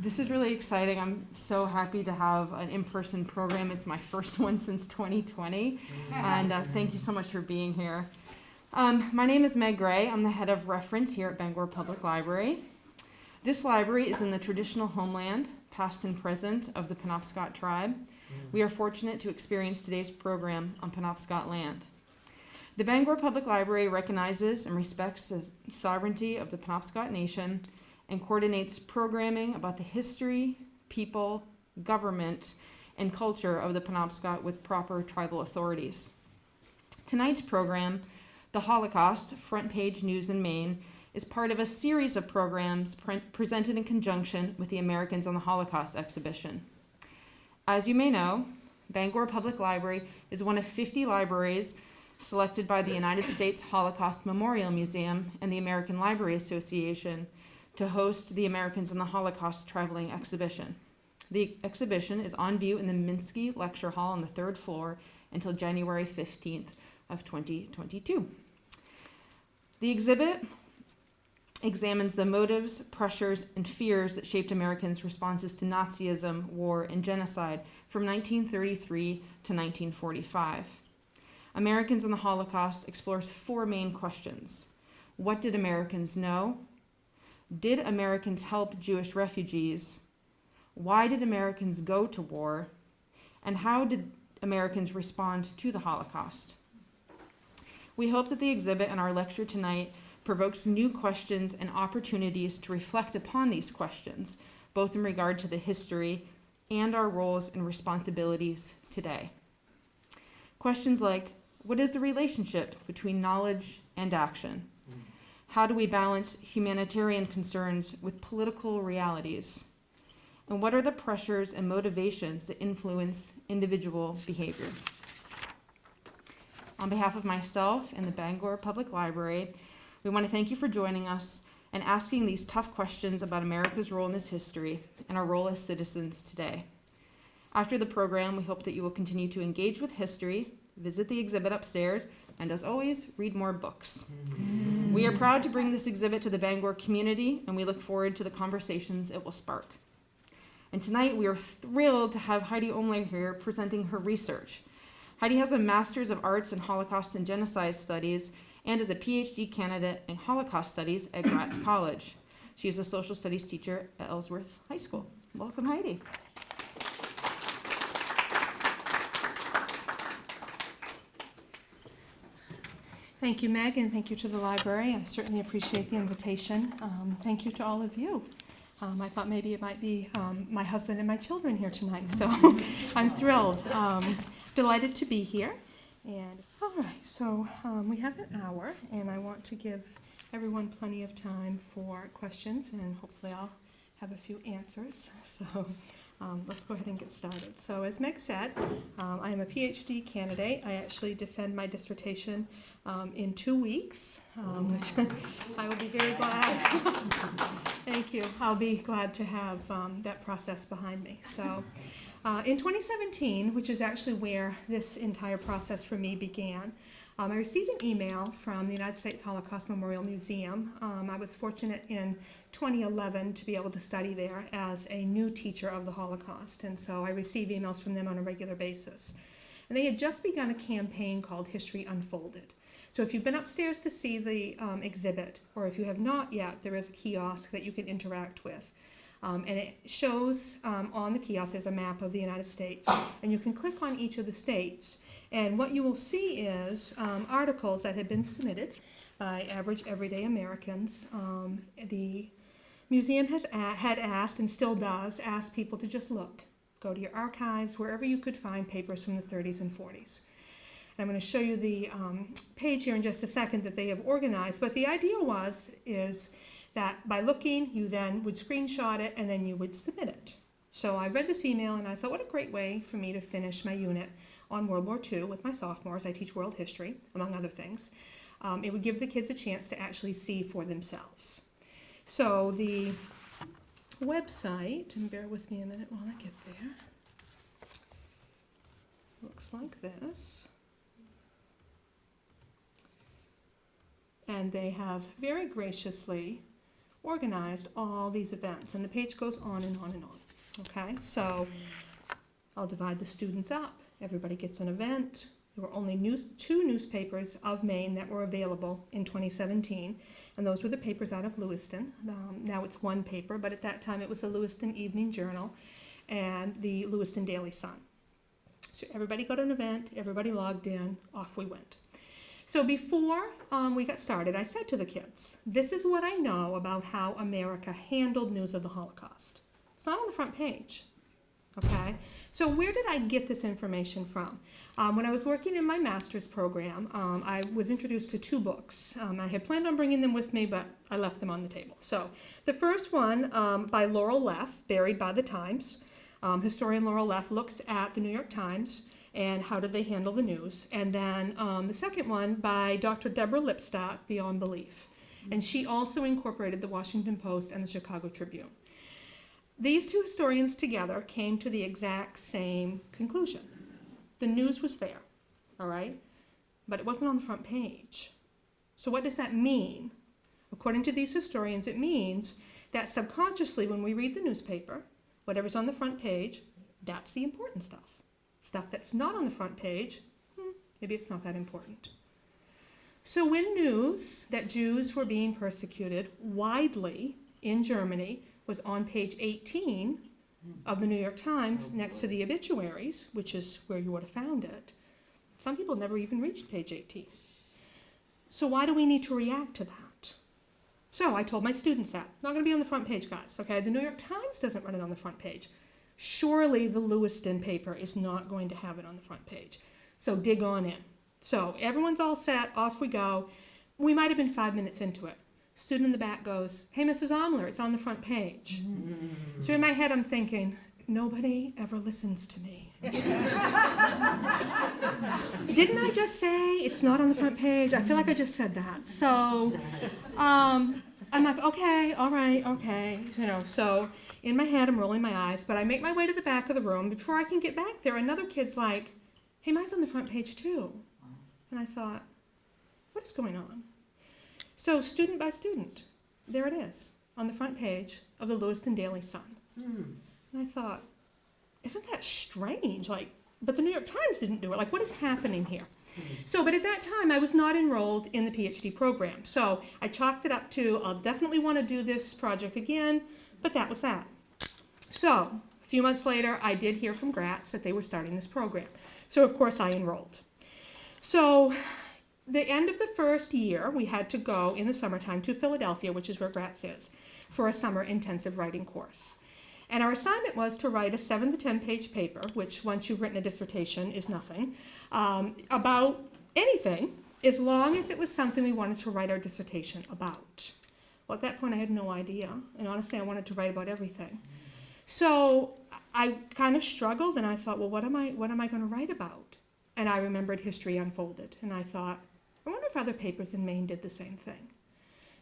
This is really exciting. I'm so happy to have an in-person program. It's my first one since 2020, and thank you so much for being here. My name is Meg Gray. I'm the head of reference here at Bangor Public Library. This library is in the traditional homeland, past and present, of the Penobscot tribe. We are fortunate to experience today's program on Penobscot land. The Bangor Public Library recognizes and respects the sovereignty of the Penobscot Nation and coordinates programming about the history, people, government, and culture of the Penobscot with proper tribal authorities. Tonight's program, The Holocaust, Front Page News in Maine, is part of a series of programs presented in conjunction with the Americans on the Holocaust exhibition. As you may know, Bangor Public Library is one of 50 libraries selected by the United States Holocaust Memorial Museum and the American Library Association to host the Americans on the Holocaust traveling exhibition. The exhibition is on view in the Minsky Lecture Hall on the 3rd floor until January 15th of 2022. The exhibit examines the motives, pressures, and fears that shaped Americans' responses to Nazism, war, and genocide from 1933 to 1945. Americans on the Holocaust explores 4 main questions. What did Americans know? Did Americans help Jewish refugees? Why did Americans go to war? And how did Americans respond to the Holocaust? We hope that the exhibit and our lecture tonight provokes new questions and opportunities to reflect upon these questions, both in regard to the history and our roles and responsibilities today. Questions like, what is the relationship between knowledge and action? How do we balance humanitarian concerns with political realities? And what are the pressures and motivations that influence individual behavior? On behalf of myself and the Bangor Public Library, we want to thank you for joining us and asking these tough questions about America's role in this history and our role as citizens today. After the program, we hope that you will continue to engage with history, visit the exhibit upstairs, and as always, read more books. We are proud to bring this exhibit to the Bangor community, and we look forward to the conversations it will spark. And tonight, we are thrilled to have Heidi Omlor here presenting her research. Heidi has a Master's of Arts in Holocaust and Genocide Studies and is a PhD candidate in Holocaust Studies at Gratz College. She is a social studies teacher at Ellsworth High School. Welcome, Heidi. Thank you, Meg, and thank you to the library. I certainly appreciate the invitation. Thank you to all of you. I thought maybe it might be my husband and my children here tonight, so I'm thrilled. Delighted to be here. And all right, so we have an hour, and I want to give everyone plenty of time for questions, and hopefully I'll have a few answers. So let's go ahead and get started. So as Meg said, I am a PhD candidate. I actually defend my dissertation in 2 weeks, which I will be very glad. Thank you. I'll be glad to have that process behind me. So in 2017, which is actually where this entire process for me began, I received an email from the United States Holocaust Memorial Museum. I was fortunate in 2011 to be able to study there as a new teacher of the Holocaust, and so I receive emails from them on a regular basis. And they had just begun a campaign called History Unfolded. So if you've been upstairs to see the exhibit, or if you have not yet, there is a kiosk that you can interact with. And it shows on the kiosk, there's a map of the United States, and you can click on each of the states. And what you will see is articles that had been submitted by average everyday Americans. The museum had asked, and still does, ask people to just look. Go to your archives, wherever you could find papers from the 30s and 40s. And I'm going to show you the page here in just a second that they have organized. But the idea is that by looking, you then would screenshot it, and then you would submit it. So I read this email, and I thought, what a great way for me to finish my unit on World War II with my sophomores. I teach world history, among other things. It would give the kids a chance to actually see for themselves. So the website, and bear with me a minute while I get there, looks like this. And they have very graciously organized all these events, and the page goes on and on and on. Okay, so I'll divide the students up. Everybody gets an event. There were only two newspapers of Maine that were available in 2017, and those were the papers out of Lewiston. Now it's one paper, but at that time it was the Lewiston Evening Journal and the Lewiston Daily Sun. So everybody got an event, everybody logged in, off we went. So before we got started, I said to the kids, this is what I know about how America handled news of the Holocaust. It's not on the front page, okay? So where did I get this information from? When I was working in my master's program, I was introduced to two books. I had planned on bringing them with me, but I left them on the table. So the first one by Laurel Leff, Buried by the Times. Historian Laurel Leff looks at the New York Times and how did they handle the news. And then the second one by Dr. Deborah Lipstadt, Beyond Belief. And she also incorporated the Washington Post and the Chicago Tribune. These two historians together came to the exact same conclusion. The news was there, all right? But it wasn't on the front page. So what does that mean? According to these historians, it means that subconsciously when we read the newspaper, whatever's on the front page, that's the important stuff. Stuff that's not on the front page, maybe it's not that important. So when news that Jews were being persecuted widely in Germany was on page 18 of the New York Times next to the obituaries, which is where you would have found it, some people never even reached page 18. So why do we need to react to that? So I told my students that. Not going to be on the front page, guys, okay? The New York Times doesn't run it on the front page. Surely the Lewiston paper is not going to have it on the front page. So dig on in. So everyone's all set, off we go. We might have been 5 minutes into it. Student in the back goes, hey, Mrs. Omlor, it's on the front page. So in my head I'm thinking, nobody ever listens to me. Didn't I just say it's not on the front page? I feel like I just said that. So I'm like, okay, all right, okay. So in my head I'm rolling my eyes, but I make my way to the back of the room. Before I can get back there, another kid's like, hey, mine's on the front page too. And I thought, what is going on? So student by student, there it is on the front page of the Lewiston Daily Sun. And I thought, isn't that strange? But the New York Times didn't do it. What is happening here? So, but at that time, I was not enrolled in the PhD program. So I chalked it up to, I'll definitely want to do this project again, but that was that. So a few months later, I did hear from Gratz that they were starting this program. So of course I enrolled. So the end of the first year, we had to go in the summertime to Philadelphia, which is where Gratz is, for a summer intensive writing course. And our assignment was to write a 7 to 10 page paper, which once you've written a dissertation is nothing, about anything, as long as it was something we wanted to write our dissertation about. Well, at that point I had no idea, and honestly I wanted to write about everything. So I kind of struggled, and I thought, well, what am I going to write about? And I remembered History Unfolded, and I thought, I wonder if other papers in Maine did the same thing.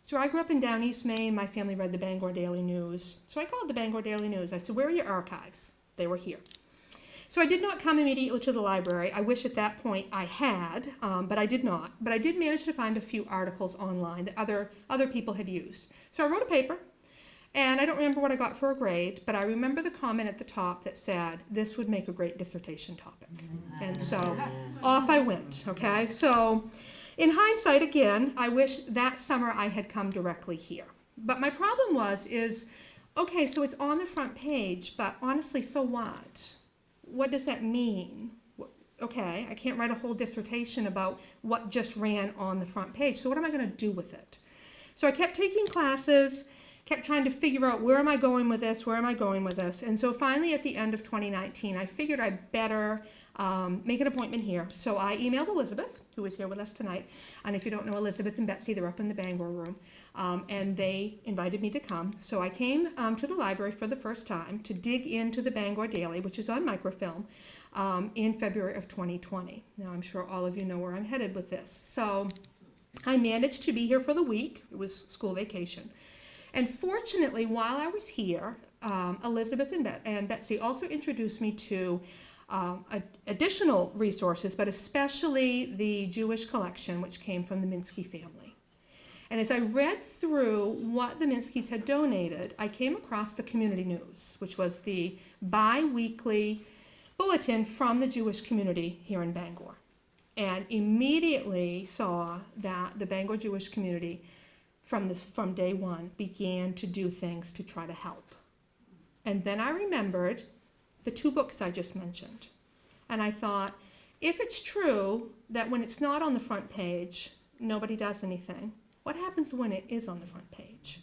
So I grew up in down East Maine. My family read the Bangor Daily News. So I called the Bangor Daily News. I said, where are your archives? They were here. So I did not come immediately to the library. I wish at that point I had, but I did not. But I did manage to find a few articles online that other people had used. So I wrote a paper, and I don't remember what I got for a grade, but I remember the comment at the top that said, this would make a great dissertation topic. And so off I went, okay? So in hindsight, again, I wish that summer I had come directly here. But my problem is, okay, so it's on the front page, but honestly, so what? What does that mean? Okay, I can't write a whole dissertation about what just ran on the front page, so what am I going to do with it? So I kept taking classes, kept trying to figure out where am I going with this, and so finally at the end of 2019, I figured I'd better make an appointment here. So I emailed Elizabeth, who is here with us tonight, and if you don't know Elizabeth and Betsy, they're up in the Bangor room, and they invited me to come. So I came to the library for the first time to dig into the Bangor Daily, which is on microfilm, in February of 2020. Now I'm sure all of you know where I'm headed with this. So I managed to be here for the week. It was school vacation. And fortunately, while I was here, Elizabeth and Betsy also introduced me to additional resources, but especially the Jewish collection, which came from the Minsky family. And as I read through what the Minskys had donated, I came across the Community News, which was the bi-weekly bulletin from the Jewish community here in Bangor. And immediately saw that the Bangor Jewish community from day one began to do things to try to help. And then I remembered the 2 books I just mentioned. And I thought, if it's true that when it's not on the front page, nobody does anything, what happens when it is on the front page?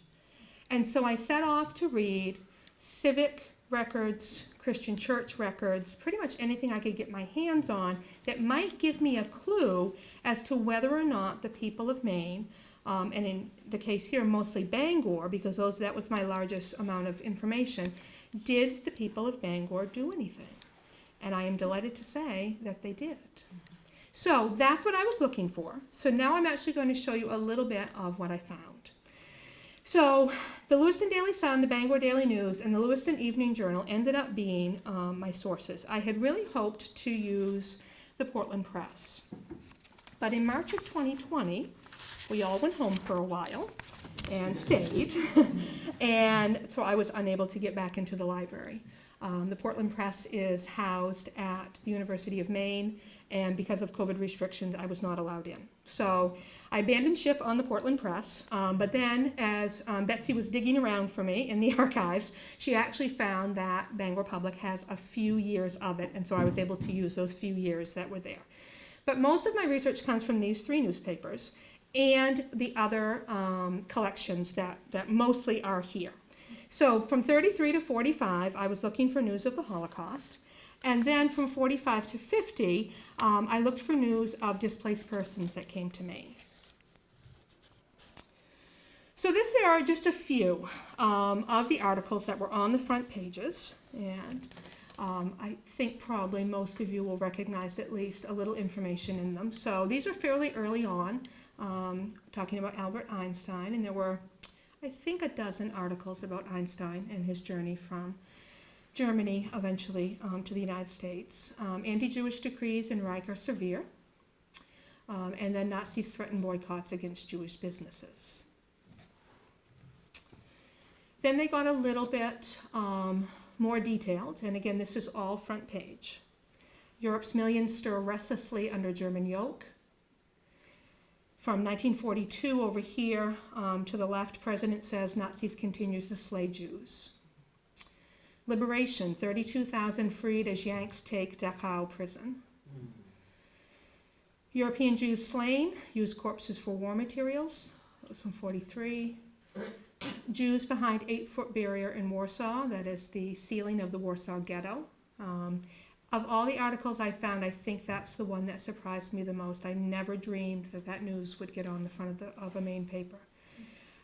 And so I set off to read civic records, Christian church records, pretty much anything I could get my hands on that might give me a clue as to whether or not the people of Maine, and in the case here, mostly Bangor, because that was my largest amount of information, did the people of Bangor do anything? And I am delighted to say that they did. So that's what I was looking for. So now I'm actually going to show you a little bit of what I found. So the Lewiston Daily Sun, the Bangor Daily News, and the Lewiston Evening Journal ended up being my sources. I had really hoped to use the Portland Press. But in March of 2020, we all went home for a while and stayed. And so I was unable to get back into the library. The Portland Press is housed at the University of Maine, and because of COVID restrictions, I was not allowed in. So I abandoned ship on the Portland Press, but then as Betsy was digging around for me in the archives, she actually found that Bangor Public has a few years of it, and so I was able to use those few years that were there. But most of my research comes from these 3 newspapers and the other collections that mostly are here. So from 33 to 45, I was looking for news of the Holocaust. And then from 45 to 50, I looked for news of displaced persons that came to Maine. So this are just a few of the articles that were on the front pages. And I think probably most of you will recognize at least a little information in them. So these are fairly early on, talking about Albert Einstein. And there were, I think, a dozen articles about Einstein and his journey from Germany eventually to the United States. Anti-Jewish decrees in Reich are severe. And then Nazis threaten boycotts against Jewish businesses. Then they got a little bit more detailed, and again, this is all front page. Europe's millions stir restlessly under German yoke. From 1942 over here to the left, President says Nazis continues to slay Jews. Liberation, 32,000 freed as Yanks take Dachau prison. European Jews slain, use corpses for war materials. That was from 43. Jews behind 8-foot barrier in Warsaw, that is the ceiling of the Warsaw Ghetto. Of all the articles I found, I think that's the one that surprised me the most. I never dreamed that news would get on the front of a Maine paper.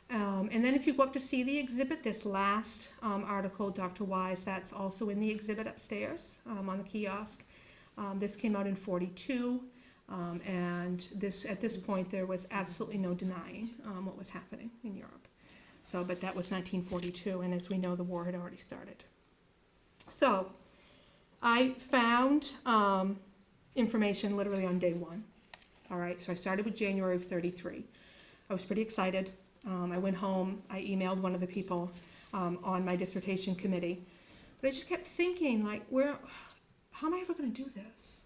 And then if you go up to see the exhibit, this last article, Dr. Wise, that's also in the exhibit upstairs on the kiosk. This came out in 42, and at this point there was absolutely no denying what was happening in Europe. So, but that was 1942, and as we know, the war had already started. So I found information literally on day 1. All right, so I started with January of 33. I was pretty excited. I went home, I emailed one of the people on my dissertation committee, but I just kept thinking, like, how am I ever going to do this?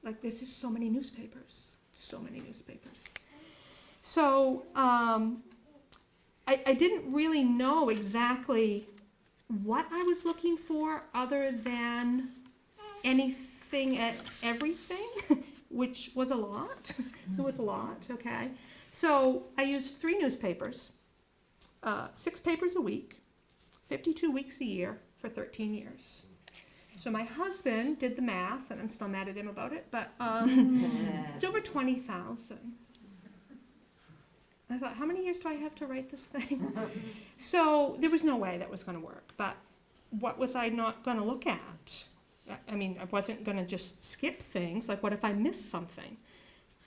Like, there's just so many newspapers, so many newspapers. So I didn't really know exactly what I was looking for other than anything at everything, which was a lot. It was a lot, okay? So I used 3 newspapers, 6 papers a week, 52 weeks a year for 13 years. So my husband did the math, and I'm still mad at him about it, but it's over 20,000. I thought, how many years do I have to write this thing? So there was no way that was going to work. But what was I not going to look at? I mean, I wasn't going to just skip things. Like, what if I missed something?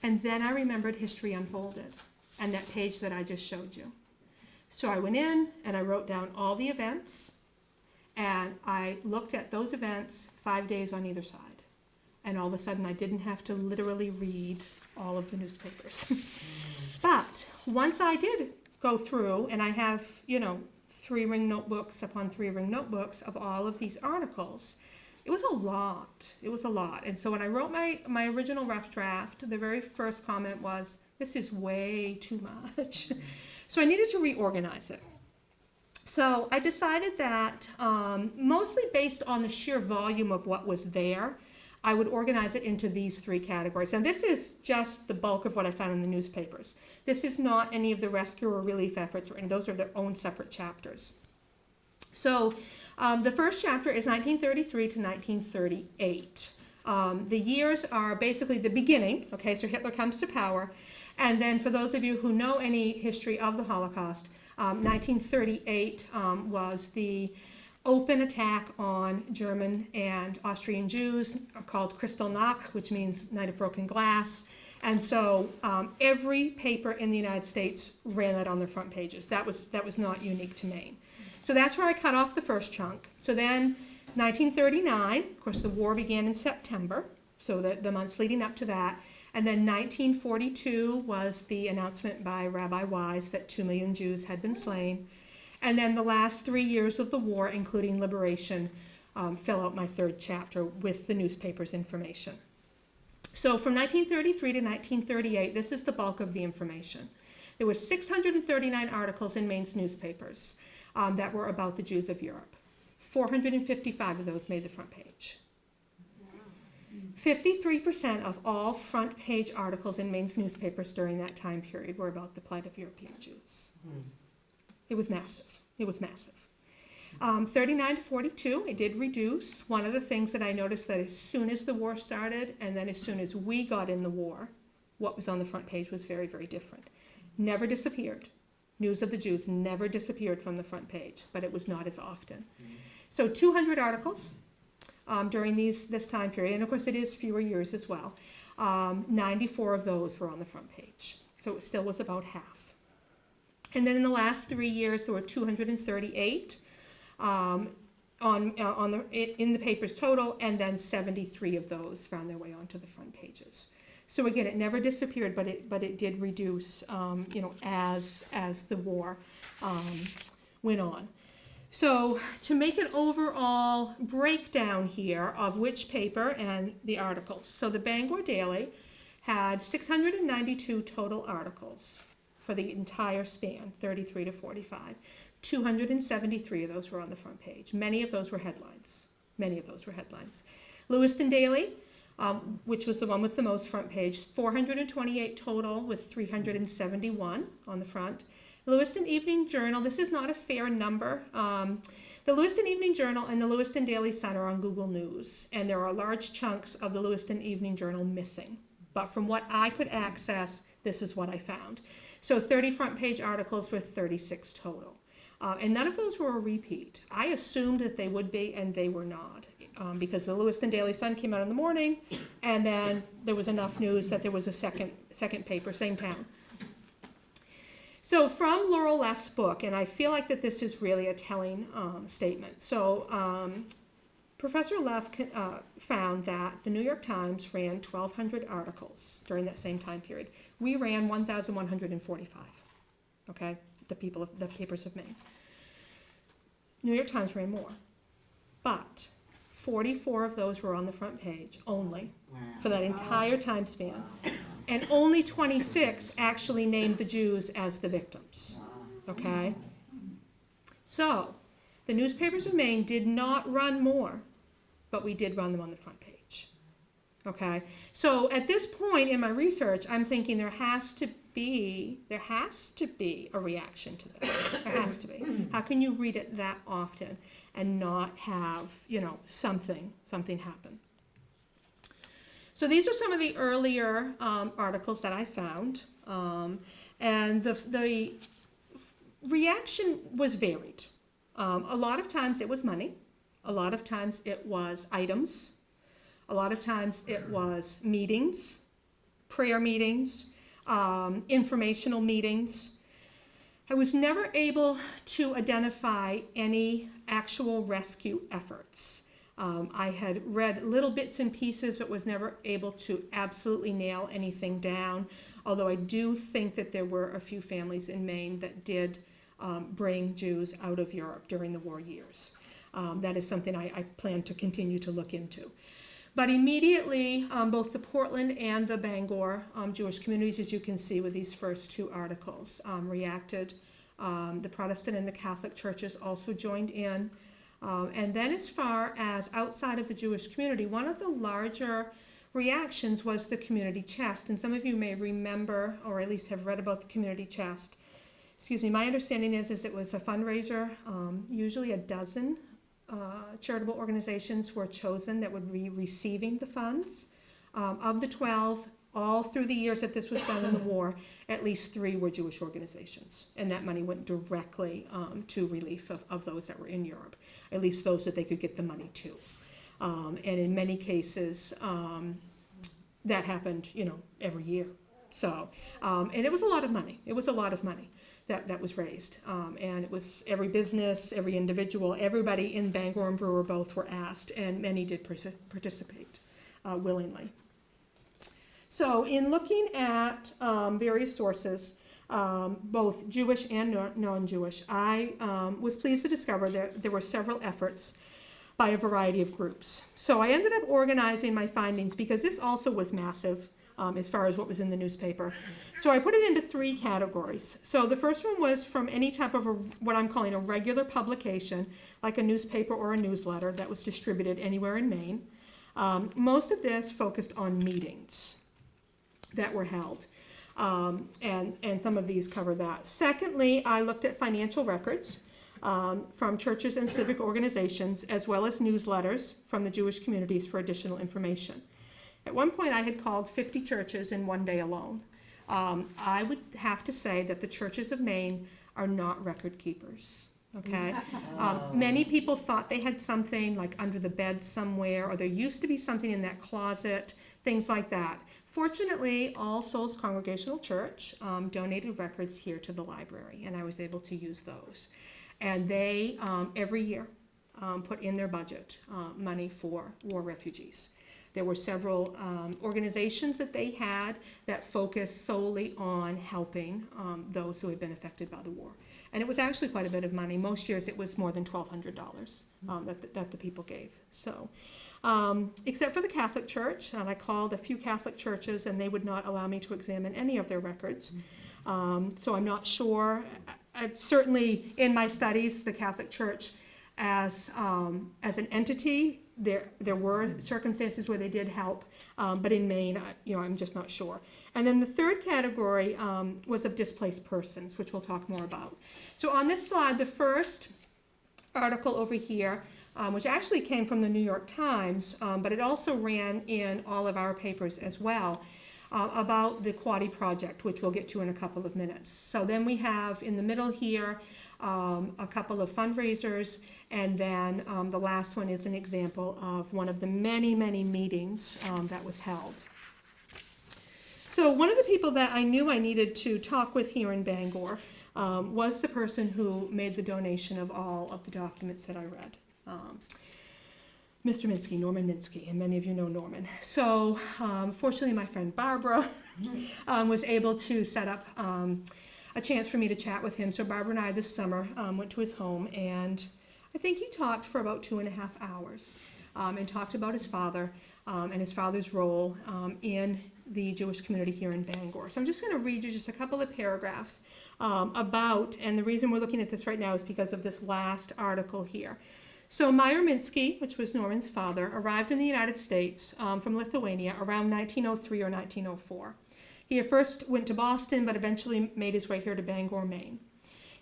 And then I remembered History Unfolded and that page that I just showed you. So I went in and I wrote down all the events, and I looked at those events 5 days on either side. And all of a sudden I didn't have to literally read all of the newspapers. But once I did go through, and I have, 3-ring notebooks upon 3-ring notebooks of all of these articles, it was a lot. It was a lot. And so when I wrote my original rough draft, the very first comment was, this is way too much. So I needed to reorganize it. So I decided that, mostly based on the sheer volume of what was there, I would organize it into these 3 categories. And this is just the bulk of what I found in the newspapers. This is not any of the rescue or relief efforts, or any, those are their own separate chapters. So the first chapter is 1933 to 1938. The years are basically the beginning, okay, so Hitler comes to power. And then for those of you who know any history of the Holocaust, 1938 was the open attack on German and Austrian Jews called Kristallnacht, which means Night of Broken Glass. And so every paper in the United States ran that on their front pages. That was not unique to Maine. So that's where I cut off the first chunk. So then 1939, of course the war began in September, so the months leading up to that. And then 1942 was the announcement by Rabbi Wise that 2 million Jews had been slain. And then the last 3 years of the war, including liberation, fill out my third chapter with the newspaper's information. So from 1933 to 1938, this is the bulk of the information. There were 639 articles in Maine's newspapers that were about the Jews of Europe. 455 of those made the front page. 53% of all front page articles in Maine's newspapers during that time period were about the plight of European Jews. It was massive. It was massive. 39 to 42, it did reduce. One of the things that I noticed that as soon as the war started and then as soon as we got in the war, what was on the front page was very, very different. Never disappeared. News of the Jews never disappeared from the front page, but it was not as often. So 200 articles during this time period, and of course it is fewer years as well. 94 of those were on the front page, so it still was about half. And then in the last 3 years, there were 238 in the papers total, and then 73 of those found their way onto the front pages. So again, it never disappeared, but it did reduce, as the war went on. So to make an overall breakdown here of which paper and the articles. So the Bangor Daily had 692 total articles for the entire span, 33 to 45. 273 of those were on the front page. Many of those were headlines. Lewiston Daily, which was the one with the most front page, 428 total with 371 on the front. Lewiston Evening Journal, this is not a fair number. The Lewiston Evening Journal and the Lewiston Daily Sun are on Google News, and there are large chunks of the Lewiston Evening Journal missing. But from what I could access, this is what I found. So 30 front page articles with 36 total. And none of those were a repeat. I assumed that they would be, and they were not, because the Lewiston Daily Sun came out in the morning, and then there was enough news that there was a second paper, same town. So from Laurel Leff's book, and I feel like that this is really a telling statement. So Professor Leff found that the New York Times ran 1,200 articles during that same time period. We ran 1,145, okay, the papers of Maine. New York Times ran more, but 44 of those were on the front page only for that entire time span. And only 26 actually named the Jews as the victims, okay? So, the newspapers of Maine did not run more, but we did run them on the front page, okay? So, at this point in my research, I'm thinking there has to be a reaction to this. There has to be. How can you read it that often and not have, something happen? So these are some of the earlier articles that I found, and the reaction was varied. A lot of times it was money, a lot of times it was items, a lot of times it was meetings, prayer meetings, informational meetings. I was never able to identify any actual rescue efforts. I had read little bits and pieces, but was never able to absolutely nail anything down, although I do think that there were a few families in Maine that did bring Jews out of Europe during the war years. That is something I plan to continue to look into. But immediately, both the Portland and the Bangor Jewish communities, as you can see with these first two articles, reacted. The Protestant and the Catholic churches also joined in. And then as far as outside of the Jewish community, one of the larger reactions was the community chest. And some of you may remember, or at least have read about the community chest. My understanding is it was a fundraiser. Usually a dozen charitable organizations were chosen that would be receiving the funds. Of the 12, all through the years that this was done in the war, at least 3 were Jewish organizations. And that money went directly to relief of those that were in Europe, at least those that they could get the money to. And in many cases, that happened, every year. So, and it was a lot of money. It was a lot of money that was raised. And it was every business, every individual, everybody in Bangor and Brewer both were asked, and many did participate willingly. So in looking at various sources, both Jewish and non-Jewish, I was pleased to discover that there were several efforts by a variety of groups. So I ended up organizing my findings because this also was massive as far as what was in the newspaper. So I put it into 3 categories. So the first one was from any type of what I'm calling a regular publication, like a newspaper or a newsletter that was distributed anywhere in Maine. Most of this focused on meetings that were held. And some of these cover that. Secondly, I looked at financial records from churches and civic organizations, as well as newsletters from the Jewish communities for additional information. At one point, I had called 50 churches in one day alone. I would have to say that the churches of Maine are not record keepers. Okay, many people thought they had something like under the bed somewhere, or there used to be something in that closet, things like that. Fortunately, All Souls Congregational Church donated records here to the library, and I was able to use those. And they, every year, put in their budget money for war refugees. There were several organizations that they had that focused solely on helping those who had been affected by the war. And it was actually quite a bit of money. Most years it was more than $1,200 that the people gave. So, except for the Catholic Church, and I called a few Catholic churches and they would not allow me to examine any of their records. So I'm not sure. Certainly in my studies, the Catholic Church as an entity, there were circumstances where they did help, but in Maine, I'm just not sure. And then the third category was of displaced persons, which we'll talk more about. So on this slide, the first article over here, which actually came from the New York Times, but it also ran in all of our papers as well, about the Quaddy Project, which we'll get to in a couple of minutes. So then we have in the middle here a couple of fundraisers, and then the last one is an example of one of the many, many meetings that was held. So one of the people that I knew I needed to talk with here in Bangor was the person who made the donation of all of the documents that I read. Mr. Minsky, Norman Minsky, and many of you know Norman. So fortunately my friend Barbara was able to set up a chance for me to chat with him. So Barbara and I this summer went to his home, and I think he talked for about 2.5 hours and talked about his father and his father's role in the Jewish community here in Bangor. So I'm just going to read you just a couple of paragraphs about, and the reason we're looking at this right now is because of this last article here. So Meyer Minsky, which was Norman's father, arrived in the United States from Lithuania around 1903 or 1904. He at first went to Boston, but eventually made his way here to Bangor, Maine.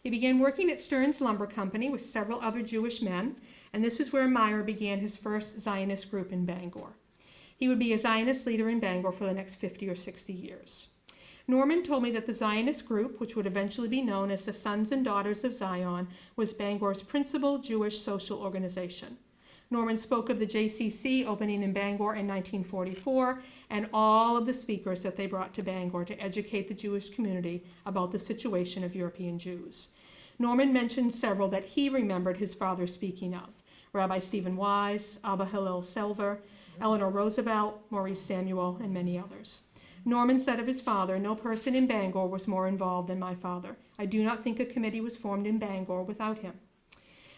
He began working at Stearns Lumber Company with several other Jewish men, and this is where Meyer began his first Zionist group in Bangor. He would be a Zionist leader in Bangor for the next 50 or 60 years. Norman told me that the Zionist group, which would eventually be known as the Sons and Daughters of Zion, was Bangor's principal Jewish social organization. Norman spoke of the JCC opening in Bangor in 1944 and all of the speakers that they brought to Bangor to educate the Jewish community about the situation of European Jews. Norman mentioned several that he remembered his father speaking of: Rabbi Stephen Wise, Abba Hillel Selver, Eleanor Roosevelt, Maurice Samuel, and many others. Norman said of his father, "No person in Bangor was more involved than my father. I do not think a committee was formed in Bangor without him."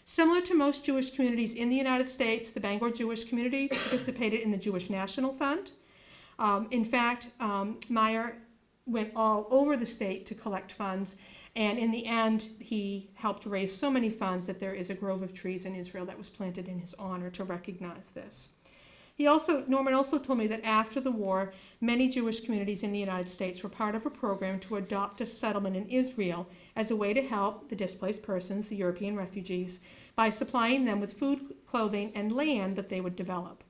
Similar to most Jewish communities in the United States, the Bangor Jewish community participated in the Jewish National Fund. In fact, Meyer went all over the state to collect funds, and in the end, he helped raise so many funds that there is a grove of trees in Israel that was planted in his honor to recognize this. Norman also told me that after the war, many Jewish communities in the United States were part of a program to adopt a settlement in Israel as a way to help the displaced persons, the European refugees, by supplying them with food, clothing, and land that they would develop.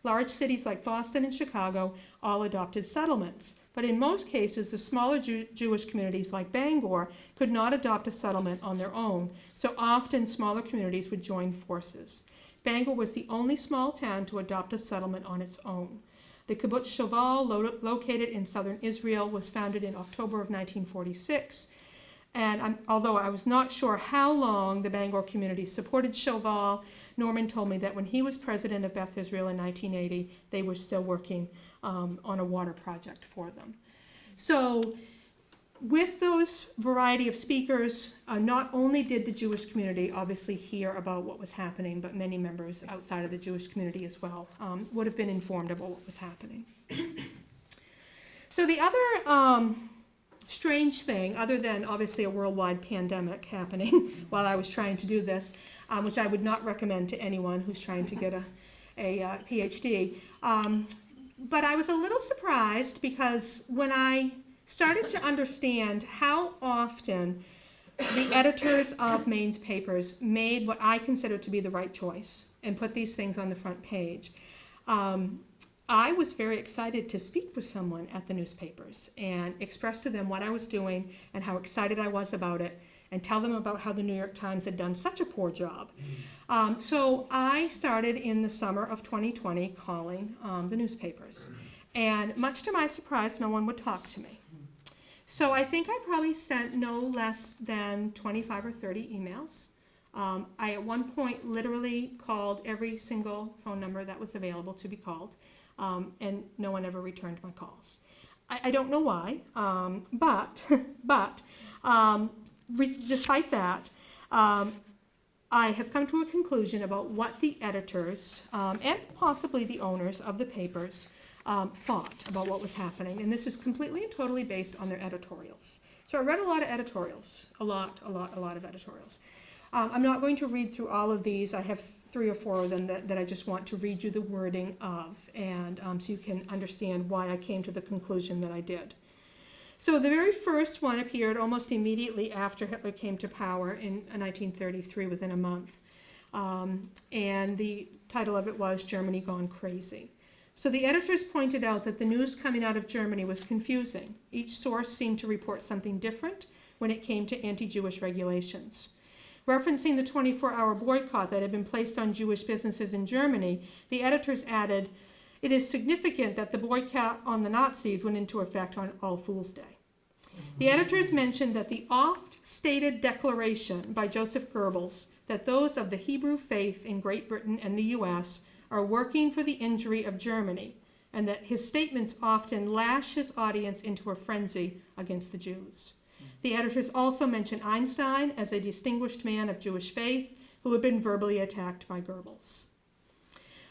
Large cities like Boston and Chicago all adopted settlements, but in most cases, the smaller Jewish communities like Bangor could not adopt a settlement on their own, so often smaller communities would join forces. Bangor was the only small town to adopt a settlement on its own. The kibbutz Shoval, located in southern Israel, was founded in October of 1946. And although I was not sure how long the Bangor community supported Shoval, Norman told me that when he was president of Beth Israel in 1980, they were still working on a water project for them. So with those variety of speakers, not only did the Jewish community obviously hear about what was happening, but many members outside of the Jewish community as well would have been informed about what was happening. So the other strange thing, other than obviously a worldwide pandemic happening while I was trying to do this, which I would not recommend to anyone who's trying to get a PhD, but I was a little surprised because when I started to understand how often the editors of Maine's papers made what I consider to be the right choice and put these things on the front page. I was very excited to speak with someone at the newspapers and express to them what I was doing and how excited I was about it and tell them about how the New York Times had done such a poor job. So I started in the summer of 2020 calling the newspapers. And much to my surprise, no one would talk to me. So I think I probably sent no less than 25 or 30 emails. I at one point literally called every single phone number that was available to be called, and no one ever returned my calls. I don't know why, but despite that, I have come to a conclusion about what the editors and possibly the owners of the papers thought about what was happening, and this is completely and totally based on their editorials. So I read a lot of editorials, a lot of editorials. I'm not going to read through all of these. I have 3 or 4 of them that I just want to read you the wording of, and so you can understand why I came to the conclusion that I did. So the very first one appeared almost immediately after Hitler came to power in 1933, within a month, and the title of it was "Germany Gone Crazy." So the editors pointed out that the news coming out of Germany was confusing. Each source seemed to report something different when it came to anti-Jewish regulations. Referencing the 24-hour boycott that had been placed on Jewish businesses in Germany, the editors added, "It is significant that the boycott on the Nazis went into effect on All Fool's Day." The editors mentioned that the oft-stated declaration by Joseph Goebbels that those of the Hebrew faith in Great Britain and the U.S. are working for the injury of Germany, and that his statements often lash his audience into a frenzy against the Jews. The editors also mentioned Einstein as a distinguished man of Jewish faith who had been verbally attacked by Goebbels.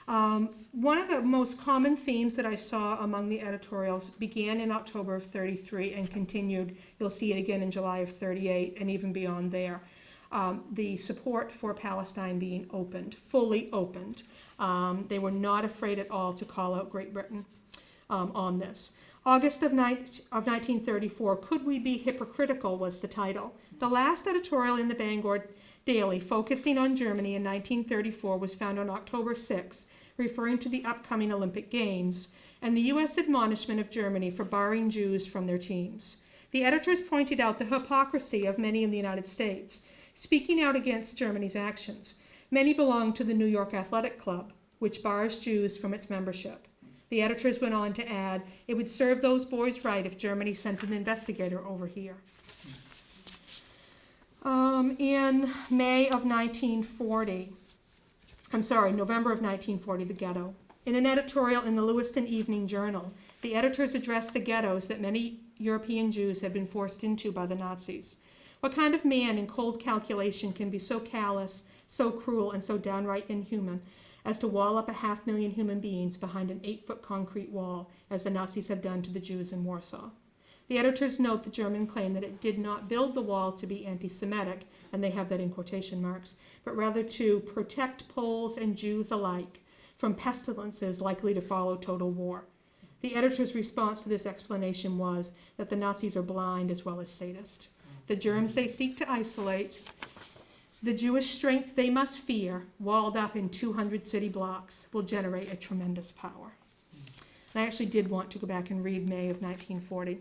One of the most common themes that I saw among the editorials began in October of 33 and continued, you'll see it again in July of 38 and even beyond there. The support for Palestine being opened, fully opened. They were not afraid at all to call out Great Britain on this. August of 1934, "Could We Be Hypocritical?" was the title. The last editorial in the Bangor Daily focusing on Germany in 1934 was found on October 6, referring to the upcoming Olympic Games and the U.S. admonishment of Germany for barring Jews from their teams. The editors pointed out the hypocrisy of many in the United States, speaking out against Germany's actions. Many belong to the New York Athletic Club, which bars Jews from its membership. The editors went on to add, "It would serve those boys right if Germany sent an investigator over here." In May of 1940, November of 1940, the ghetto. In an editorial in the Lewiston Evening Journal, the editors addressed the ghettos that many European Jews had been forced into by the Nazis. What kind of man in cold calculation can be so callous, so cruel, and so downright inhuman as to wall up 500,000 human beings behind an 8-foot concrete wall, as the Nazis have done to the Jews in Warsaw? The editors note the German claim that it did not build the wall to be anti-Semitic, and they have that in quotation marks, but rather to protect Poles and Jews alike from pestilences likely to follow total war. The editor's response to this explanation was that the Nazis are blind as well as sadist. The germs they seek to isolate, the Jewish strength they must fear, walled up in 200 city blocks, will generate a tremendous power. And I actually did want to go back and read May of 1940.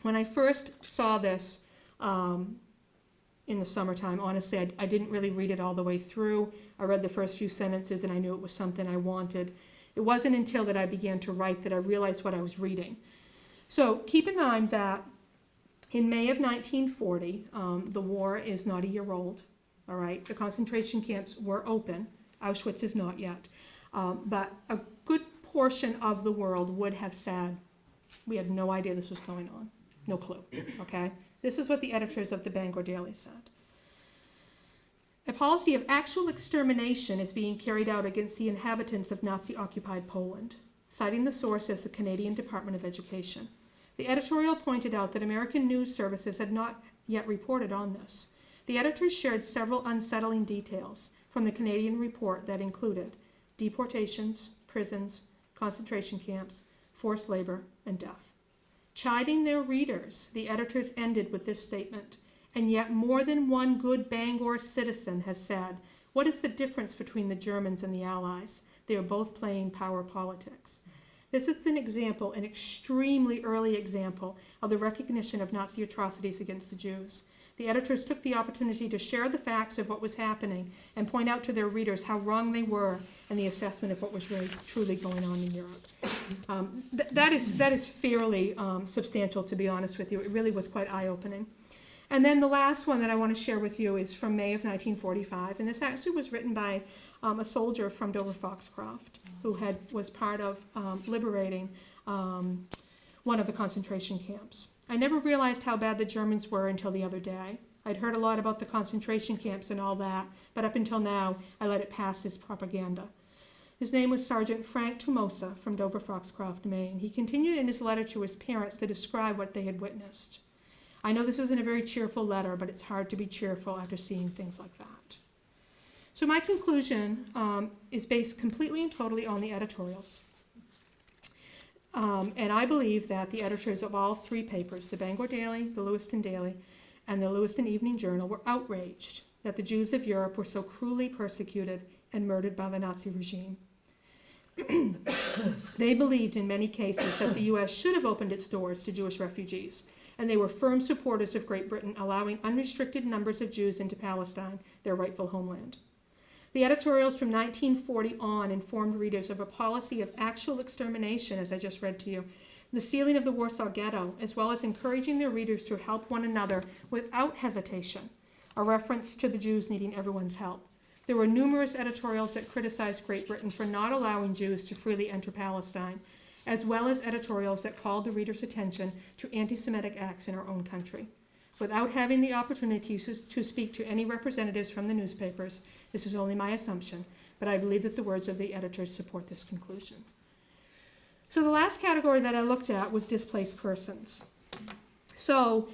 When I first saw this in the summertime, honestly, I didn't really read it all the way through. I read the first few sentences and I knew it was something I wanted. It wasn't until that I began to write that I realized what I was reading. So keep in mind that in May of 1940, the war is not a year old, all right? The concentration camps were open. Auschwitz is not yet. But a good portion of the world would have said, we had no idea this was going on. No clue, okay? This is what the editors of the Bangor Daily said. A policy of actual extermination is being carried out against the inhabitants of Nazi-occupied Poland, citing the source as the Canadian Department of Education. The editorial pointed out that American news services had not yet reported on this. The editors shared several unsettling details from the Canadian report that included deportations, prisons, concentration camps, forced labor, and death. Chiding their readers, the editors ended with this statement, and yet more than one good Bangor citizen has said, what is the difference between the Germans and the Allies? They are both playing power politics. This is an example, an extremely early example, of the recognition of Nazi atrocities against the Jews. The editors took the opportunity to share the facts of what was happening and point out to their readers how wrong they were in the assessment of what was really truly going on in Europe. That is fairly substantial, to be honest with you. It really was quite eye-opening. And then the last one that I want to share with you is from May of 1945, and this actually was written by a soldier from Dover-Foxcroft who was part of liberating one of the concentration camps. I never realized how bad the Germans were until the other day. I'd heard a lot about the concentration camps and all that, but up until now, I let it pass as propaganda. His name was Sergeant Frank Tumosa from Dover-Foxcroft, Maine. He continued in his letter to his parents to describe what they had witnessed. I know this isn't a very cheerful letter, but it's hard to be cheerful after seeing things like that. So my conclusion is based completely and totally on the editorials. And I believe that the editors of all three papers, the Bangor Daily, the Lewiston Daily, and the Lewiston Evening Journal, were outraged that the Jews of Europe were so cruelly persecuted and murdered by the Nazi regime. They believed in many cases that the U.S. should have opened its doors to Jewish refugees, and they were firm supporters of Great Britain allowing unrestricted numbers of Jews into Palestine, their rightful homeland. The editorials from 1940 on informed readers of a policy of actual extermination, as I just read to you, the sealing of the Warsaw Ghetto, as well as encouraging their readers to help one another without hesitation, a reference to the Jews needing everyone's help. There were numerous editorials that criticized Great Britain for not allowing Jews to freely enter Palestine, as well as editorials that called the reader's attention to anti-Semitic acts in our own country. Without having the opportunity to speak to any representatives from the newspapers, this is only my assumption, but I believe that the words of the editors support this conclusion. So the last category that I looked at was displaced persons. So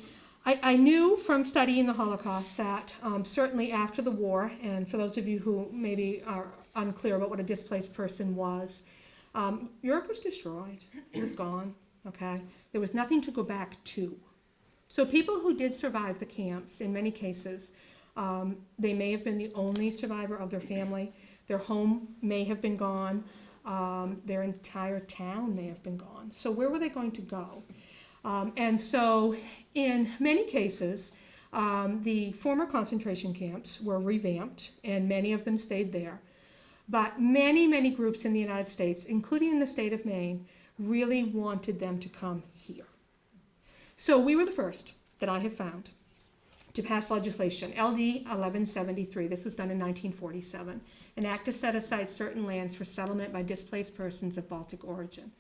I knew from studying the Holocaust that certainly after the war, and for those of you who maybe are unclear about what a displaced person was, Europe was destroyed. It was gone, okay? There was nothing to go back to. So people who did survive the camps, in many cases, they may have been the only survivor of their family. Their home may have been gone. Their entire town may have been gone. So where were they going to go? And so in many cases, the former concentration camps were revamped, and many of them stayed there. But many, many groups in the United States, including in the state of Maine, really wanted them to come here. So we were the first that I have found to pass legislation, LD 1173. This was done in 1947. An act to set aside certain lands for settlement by displaced persons of Baltic origin.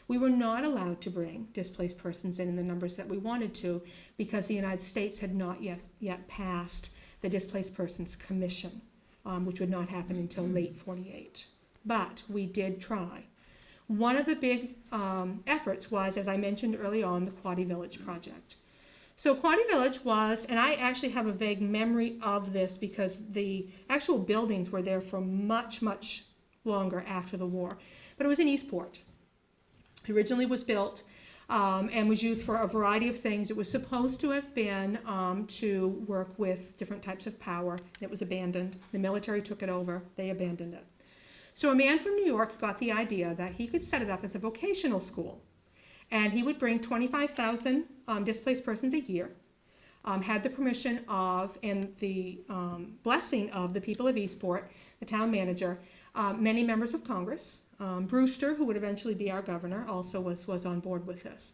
We were not allowed to bring displaced persons in the numbers that we wanted to because the United States had not yet passed the Displaced Persons Commission, which would not happen until late 48. But we did try. One of the big efforts was, as I mentioned early on, the Quoddy Village project. So Quoddy Village was, and I actually have a vague memory of this because the actual buildings were there for much, much longer after the war, but it was in Eastport. It originally was built and was used for a variety of things. It was supposed to have been to work with different types of power. It was abandoned. The military took it over. They abandoned it. So a man from New York got the idea that he could set it up as a vocational school. And he would bring 25,000 displaced persons a year, had the permission of and the blessing of the people of Eastport, the town manager, many members of Congress. Brewster, who would eventually be our governor, also was on board with this.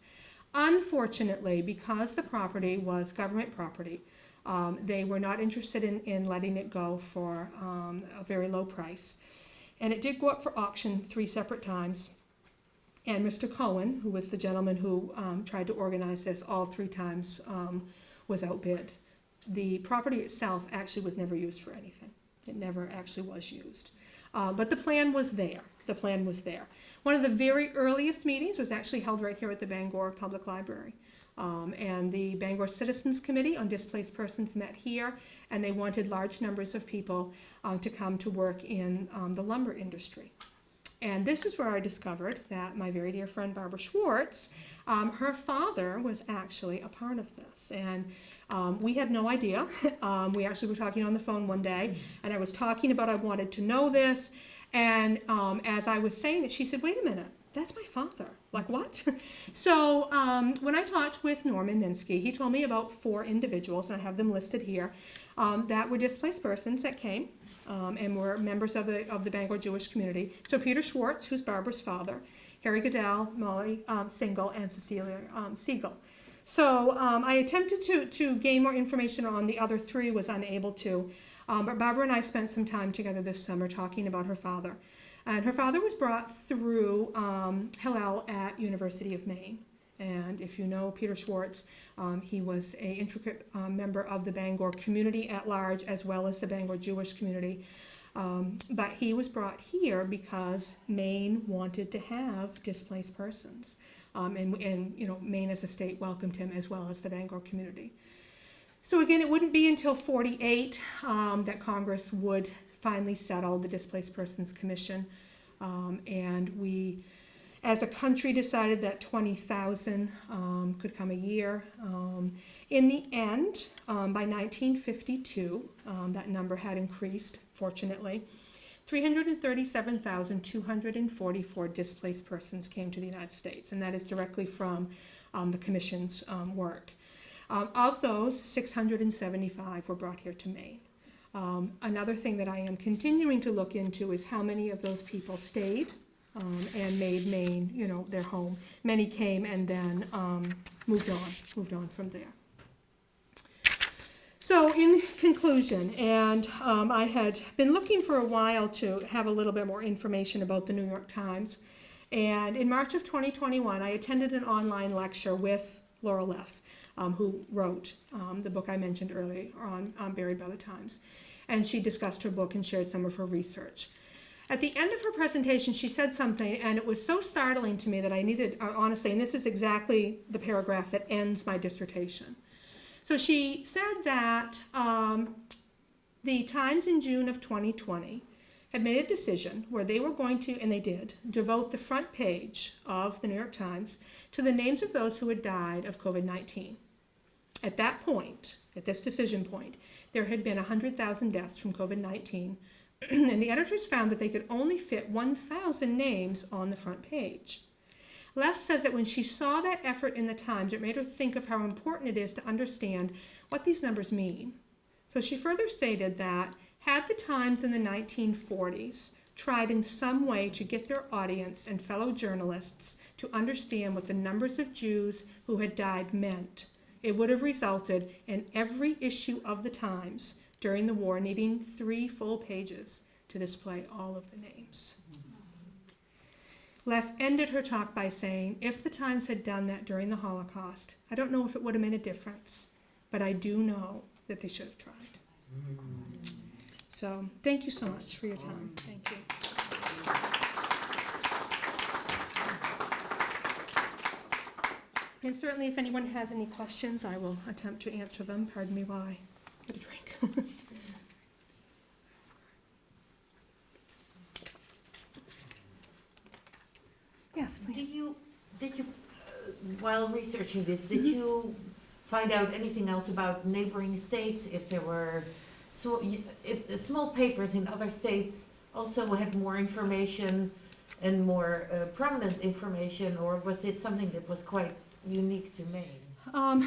Unfortunately, because the property was government property, they were not interested in letting it go for a very low price. And it did go up for auction 3 separate times. And Mr. Cohen, who was the gentleman who tried to organize this all 3 times, was outbid. The property itself actually was never used for anything. It never actually was used. But the plan was there. The plan was there. One of the very earliest meetings was actually held right here at the Bangor Public Library. And the Bangor Citizens Committee on Displaced Persons met here, and they wanted large numbers of people to come to work in the lumber industry. And this is where I discovered that my very dear friend Barbara Schwartz, her father was actually a part of this. And we had no idea. We actually were talking on the phone one day, and I was talking about I wanted to know this. And as I was saying it, she said, wait a minute, that's my father. Like, what? So when I talked with Norman Minsky, he told me about 4 individuals, and I have them listed here, that were displaced persons that came and were members of the Bangor Jewish community. So Peter Schwartz, who's Barbara's father, Harry Goodell, Molly Single, and Cecilia Siegel. So I attempted to gain more information on the other 3, was unable to. But Barbara and I spent some time together this summer talking about her father. And her father was brought through Hillel at University of Maine. And if you know Peter Schwartz, he was an intricate member of the Bangor community at large, as well as the Bangor Jewish community. But he was brought here because Maine wanted to have displaced persons. And you know, Maine as a state welcomed him, as well as the Bangor community. So again, it wouldn't be until 48 that Congress would finally settle the Displaced Persons Commission. And we, as a country, decided that 20,000 could come a year. In the end, by 1952, that number had increased, fortunately. 337,244 displaced persons came to the United States, and that is directly from the Commission's work. Of those, 675 were brought here to Maine. Another thing that I am continuing to look into is how many of those people stayed and made Maine, you know, their home. Many came and then moved on from there. So in conclusion, and I had been looking for a while to have a little bit more information about the New York Times, and in March of 2021, I attended an online lecture with Laura Leff, who wrote the book I mentioned earlier on Buried by the Times. And she discussed her book and shared some of her research. At the end of her presentation, she said something, and it was so startling to me that I needed, honestly, and this is exactly the paragraph that ends my dissertation. So she said that the Times in June of 2020 had made a decision where they were going to, and they did, devote the front page of the New York Times to the names of those who had died of COVID-19. At that point, at this decision point, there had been 100,000 deaths from COVID-19, and the editors found that they could only fit 1,000 names on the front page. Leff says that when she saw that effort in the Times, it made her think of how important it is to understand what these numbers mean. So she further stated that had the Times in the 1940s tried in some way to get their audience and fellow journalists to understand what the numbers of Jews who had died meant, it would have resulted in every issue of the Times during the war needing 3 full pages to display all of the names. Leff ended her talk by saying, if the Times had done that during the Holocaust, I don't know if it would have made a difference, but I do know that they should have tried. So thank you so much for your time. Thank you. And certainly if anyone has any questions, I will attempt to answer them. Pardon me while I get a drink. Yes, please. Did you, while researching this, did you find out anything else about neighboring states? If there were, if the small papers in other states also had more information and more prominent information, or was it something that was quite unique to Maine?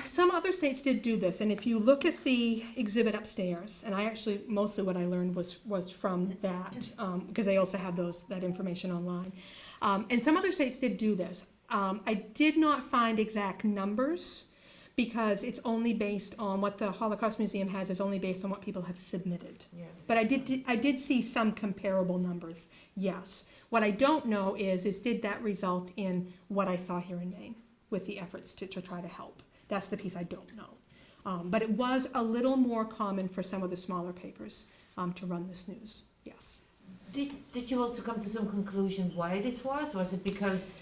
Some other states did do this, and if you look at the exhibit upstairs, and I actually, mostly what I learned was from that, because they also have that information online. And some other states did do this. I did not find exact numbers, because it's only based on what the Holocaust Museum has is only based on what people have submitted. Yeah. But I did see some comparable numbers, yes. What I don't know is did that result in what I saw here in Maine with the efforts to try to help? That's the piece I don't know. But it was a little more common for some of the smaller papers to run this news, yes. Did you also come to some conclusion why this was? Was it because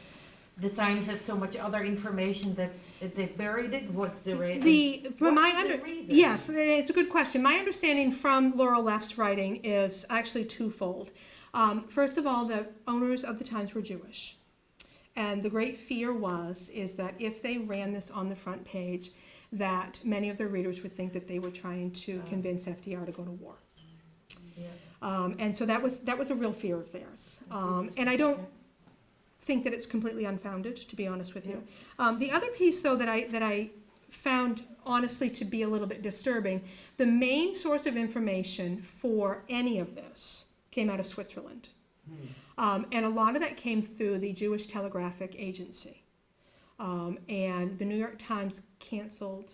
the Times had so much other information that they buried it? What's the reason? Yes, it's a good question. My understanding from Laura Leff's writing is actually twofold. First of all, the owners of the Times were Jewish. And the great fear is that if they ran this on the front page, that many of their readers would think that they were trying to convince FDR to go to war. Yeah. And so that was a real fear of theirs. And I don't think that it's completely unfounded, to be honest with you. The other piece, though, that I found honestly to be a little bit disturbing, the main source of information for any of this came out of Switzerland. And a lot of that came through the Jewish Telegraphic Agency. And the New York Times canceled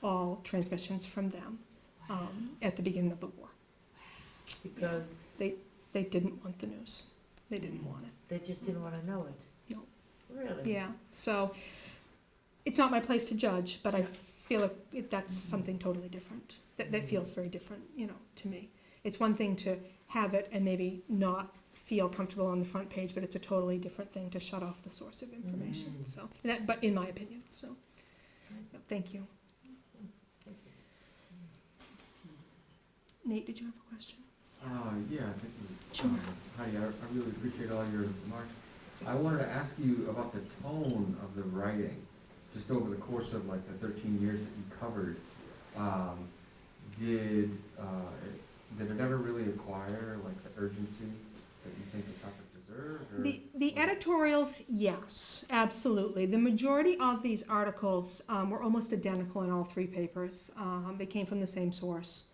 all transmissions from them at the beginning of the war. Because they didn't want the news. They didn't want it. They just didn't want to know it. No. Really? Yeah. So it's not my place to judge, but I feel like that's something totally different. That feels very different, to me. It's one thing to have it and maybe not feel comfortable on the front page, but it's a totally different thing to shut off the source of information. So, but in my opinion, so thank you. Nate, did you have a question? Yeah, thank you. Sure. Heidi, I really appreciate all your remarks. I wanted to ask you about the tone of the writing, just over the course of like the 13 years that you covered. Did it ever really acquire like the urgency that you think the topic deserved? Or? The editorials, yes, absolutely. The majority of these articles were almost identical in all 3 papers. They came from the same source.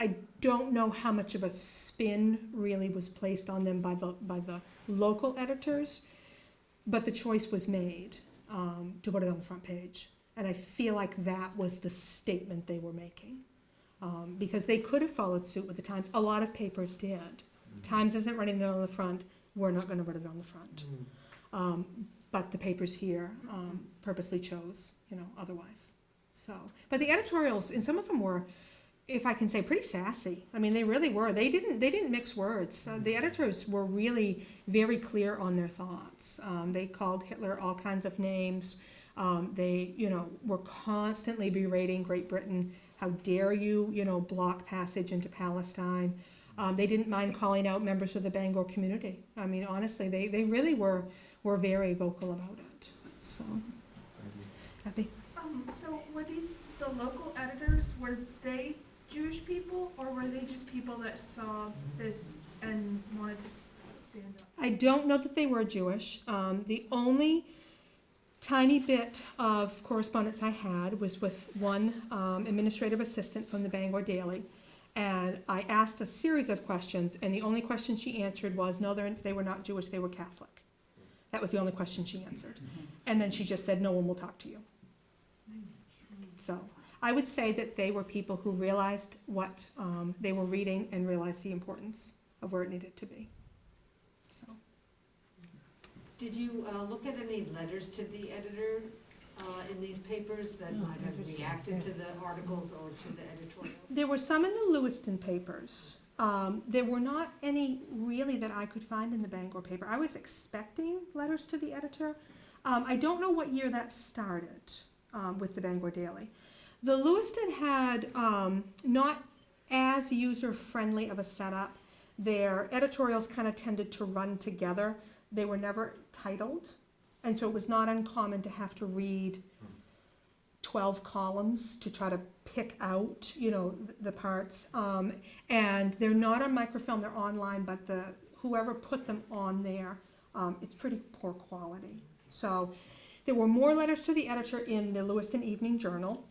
I don't know how much of a spin really was placed on them by the local editors, but the choice was made to put it on the front page. And I feel like that was the statement they were making. Because they could have followed suit with the Times. A lot of papers did. The Times isn't running it on the front. We're not going to put it on the front. But the papers here purposely chose, otherwise. So, but the editorials, and some of them were, if I can say, pretty sassy. I mean, they really were. They didn't mix words. The editors were really very clear on their thoughts. They called Hitler all kinds of names. They, were constantly berating Great Britain. How dare you, block passage into Palestine. They didn't mind calling out members of the Bangor community. I mean, honestly, they really were very vocal about it. So, happy. So were these the local editors? Were they Jewish people, or were they just people that saw this and wanted to stand up? I don't know that they were Jewish. The only tiny bit of correspondence I had was with one administrative assistant from the Bangor Daily, and I asked a series of questions, and the only question she answered was, no, they were not Jewish, they were Catholic. That was the only question she answered. And then she just said, no one will talk to you. So I would say that they were people who realized what they were reading and realized the importance of where it needed to be. So. Did you look at any letters to the editor in these papers that might have reacted to the articles or to the editorials? There were some in the Lewiston papers. There were not any really that I could find in the Bangor paper. I was expecting letters to the editor. I don't know what year that started with the Bangor Daily. The Lewiston had not as user-friendly of a setup. Their editorials kind of tended to run together. They were never titled, and so it was not uncommon to have to read 12 columns to try to pick out, the parts. And they're not on microfilm, they're online, but whoever put them on there, it's pretty poor quality. So there were more letters to the editor in the Lewiston Evening Journal,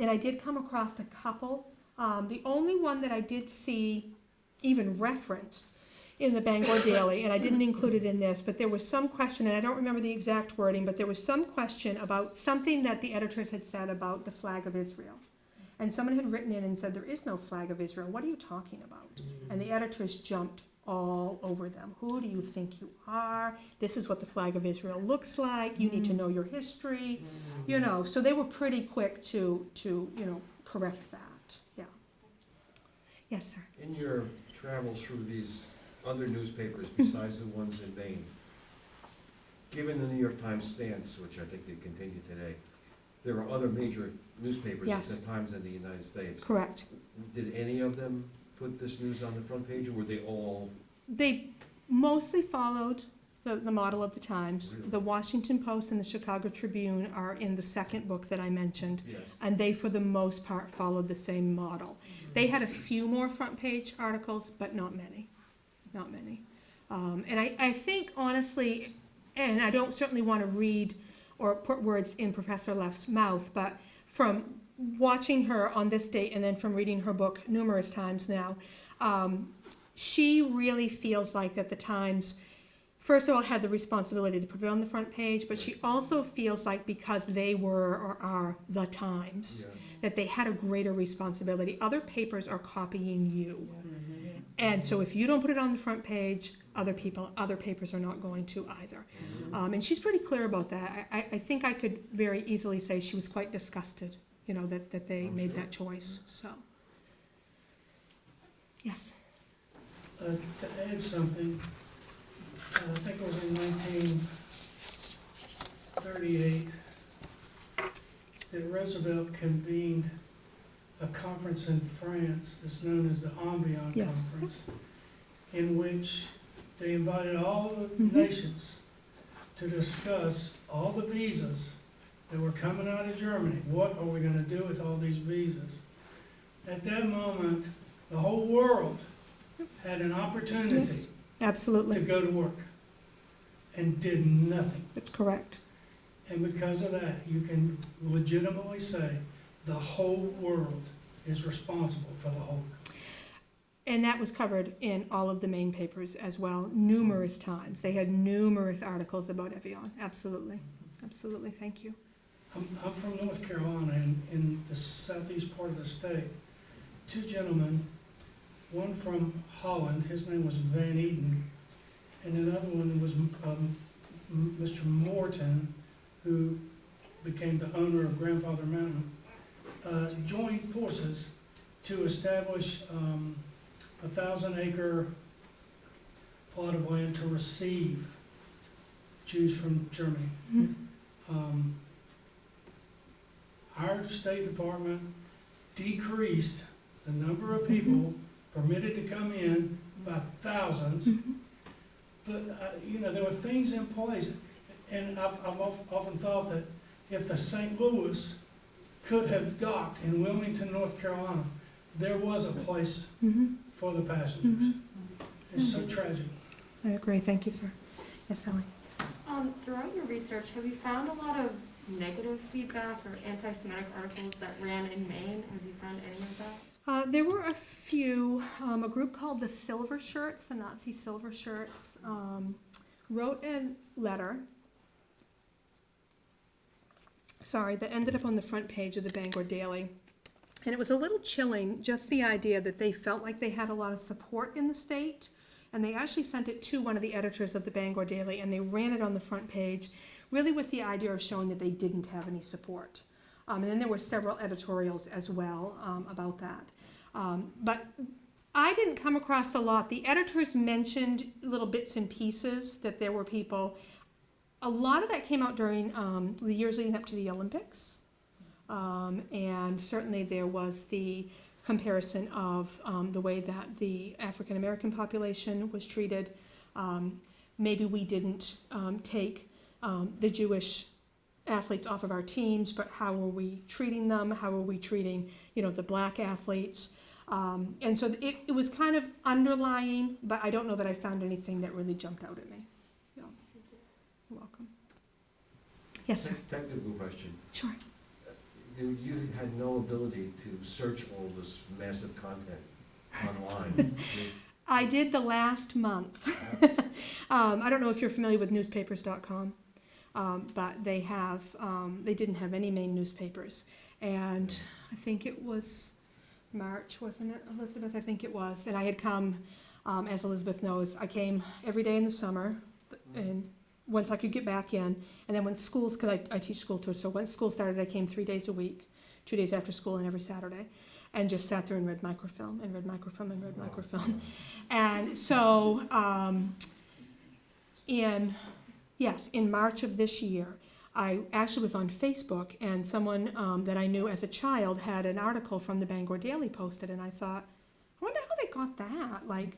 and I did come across a couple. The only one that I did see even referenced in the Bangor Daily, and I didn't include it in this, but there was some question, and I don't remember the exact wording, but there was some question about something that the editors had said about the flag of Israel. And someone had written in and said, there is no flag of Israel. What are you talking about? And the editors jumped all over them. Who do you think you are? This is what the flag of Israel looks like. You need to know your history. So they were pretty quick to correct that. Yeah. Yes, sir. In your travels through these other newspapers besides the ones in Maine, given the New York Times stance, which I think they continue today, there are other major newspapers at the Times in the United States. Correct. Did any of them put this news on the front page, or were they all? They mostly followed the model of the Times. Really? The Washington Post and the Chicago Tribune are in the second book that I mentioned, Yes. and they, for the most part, followed the same model. They had a few more front page articles, but not many. Not many. And I think, honestly, and I don't certainly want to read or put words in Professor Leff's mouth, but from watching her on this date and then from reading her book numerous times now, she really feels like that the Times, first of all, had the responsibility to put it on the front page, but she also feels like because they were or are the Times, that they had a greater responsibility. Other papers are copying you. And so if you don't put it on the front page, other papers are not going to either. And she's pretty clear about that. I think I could very easily say she was quite disgusted, that they made that choice, so. Yes? To add something, I think it was in 1938 that Roosevelt convened a conference in France that's known as the Ambiance Conference, in which they invited all the nations to discuss all the visas that were coming out of Germany. What are we going to do with all these visas? At that moment, the whole world had an opportunity Absolutely. to go to work and did nothing. That's correct. And because of that, you can legitimately say the whole world is responsible for the whole. And that was covered in all of the Maine papers as well, numerous times. They had numerous articles about Evian. Absolutely. Absolutely. Thank you. I'm from North Carolina, in the southeast part of the state. Two gentlemen, one from Holland, his name was Van Eden, and another one was Mr. Morton, who became the owner of Grandfather Mountain, joined forces to establish a 1,000-acre plot of land to receive Jews from Germany. Our State Department decreased the number of people permitted to come in by thousands, but there were things in place, and I've often thought that if the St. Louis could have docked in Wilmington, North Carolina, there was a place for the passengers. It's so tragic. I agree. Thank you, sir. Yes, Ellie. Throughout your research, have you found a lot of negative feedback or anti-Semitic articles that ran in Maine? Have you found any of that? There were a few. A group called the Silver Shirts, the Nazi Silver Shirts, wrote a letter, that ended up on the front page of the Bangor Daily. And it was a little chilling, just the idea that they felt like they had a lot of support in the state. And they actually sent it to one of the editors of the Bangor Daily, and they ran it on the front page, really with the idea of showing that they didn't have any support. And then there were several editorials as well about that. But I didn't come across a lot. The editors mentioned little bits and pieces that there were people. A lot of that came out during the years leading up to the Olympics. And certainly there was the comparison of the way that the African American population was treated. Maybe we didn't take the Jewish athletes off of our teams, but how were we treating them? How were we treating, the black athletes? And so it was kind of underlying, but I don't know that I found anything that really jumped out at me. Yeah. You're welcome. Yes, sir. Technical question. Sure. You had no ability to search all this massive content online. I did the last month. I don't know if you're familiar with newspapers.com, but they didn't have any Maine newspapers. And I think it was March, wasn't it, Elizabeth? I think it was. And I had come, as Elizabeth knows, I came every day in the summer, and once I could get back in, and then when schools, because I teach school too, so when school started, I came 3 days a week, 2 days after school and every Saturday, and just sat there and read microfilm and read microfilm and read microfilm. And so in March of this year, I actually was on Facebook, and someone that I knew as a child had an article from the Bangor Daily posted, and I thought, I wonder how they got that. Like,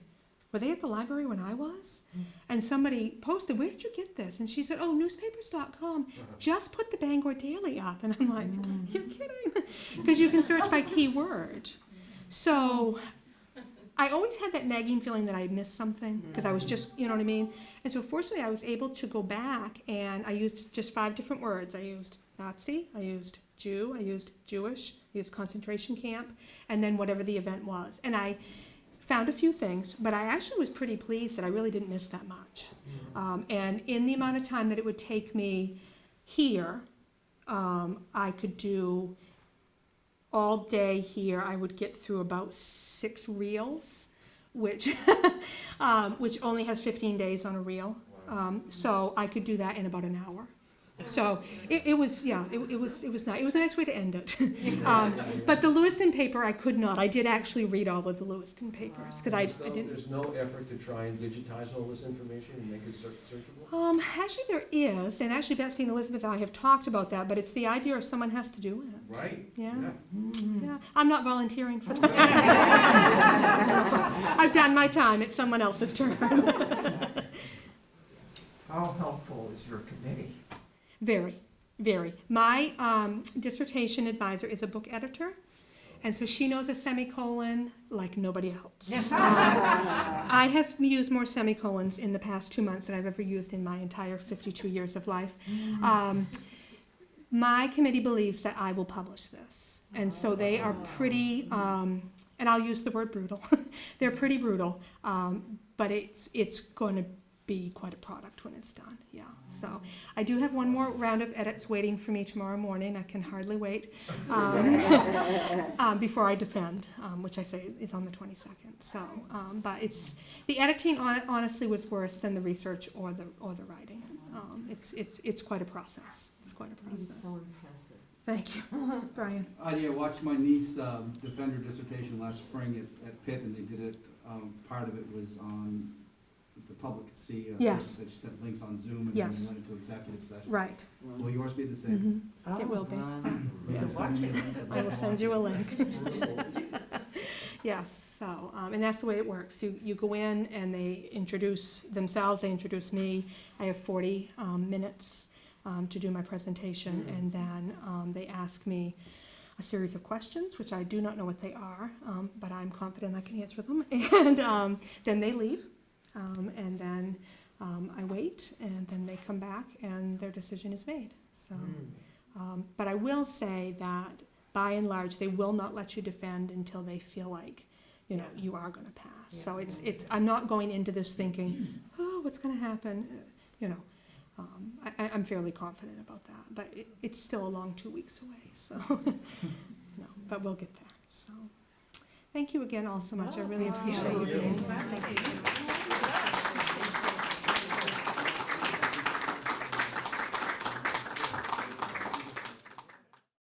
were they at the library when I was? And somebody posted, where did you get this? And she said, oh, newspapers.com just put the Bangor Daily up. And I'm like, you're kidding? Because you can search by keyword. So I always had that nagging feeling that I missed something, because I was just, you know what I mean? And so fortunately I was able to go back, and I used just 5 different words. I used Nazi, I used Jew, I used Jewish, I used concentration camp, and then whatever the event was. And I found a few things, but I actually was pretty pleased that I really didn't miss that much. And in the amount of time that it would take me here, I could do all day here. I would get through about 6 reels, which only has 15 days on a reel. So I could do that in about an hour. So it was nice. It was a nice way to end it. But the Lewiston paper I could not. I did actually read all of the Lewiston papers because I didn't. There's no effort to try and digitize all this information and make it searchable? Actually there is, and actually Betsy and Elizabeth and I have talked about that, but it's the idea of someone has to do it. Right. Yeah. Yeah. I'm not volunteering for that. I've done my time. It's someone else's turn. How helpful is your committee? Very, very. My dissertation advisor is a book editor, and so she knows a semicolon like nobody else. I have used more semicolons in the past 2 months than I've ever used in my entire 52 years of life. My committee believes that I will publish this, and so they are pretty, and I'll use the word brutal. They're pretty brutal, but it's going to be quite a product when it's done, yeah. So I do have one more round of edits waiting for me tomorrow morning. I can hardly wait before I defend, which I say is on the 22nd. So, but the editing honestly was worse than the research or the writing. It's quite a process. It's quite a process. It's so impressive. Thank you, Brian. I watched my niece defend her dissertation last spring at Pitt, and they did it. Part of it was on. The public could see. Yes. They just sent links on Zoom, and Yes. then we went into executive session. Right. Will yours be the same? Mm-hmm. It will be. Will you send me a link? I will send you a link. Yes, so, and that's the way it works. You go in and they introduce themselves, they introduce me. I have 40 minutes to do my presentation, and then they ask me a series of questions, which I do not know what they are, but I'm confident I can answer them. And then they leave, and then I wait, and then they come back, and their decision is made. So, but I will say that by and large, they will not let you defend until they feel like, you are going to pass. So it's I'm not going into this thinking, oh, what's going to happen? you know, I'm fairly confident about that, but it's still a long 2 weeks away, so, no, but we'll get there, so. Thank you again all so much, I really appreciate you being here. Thank you.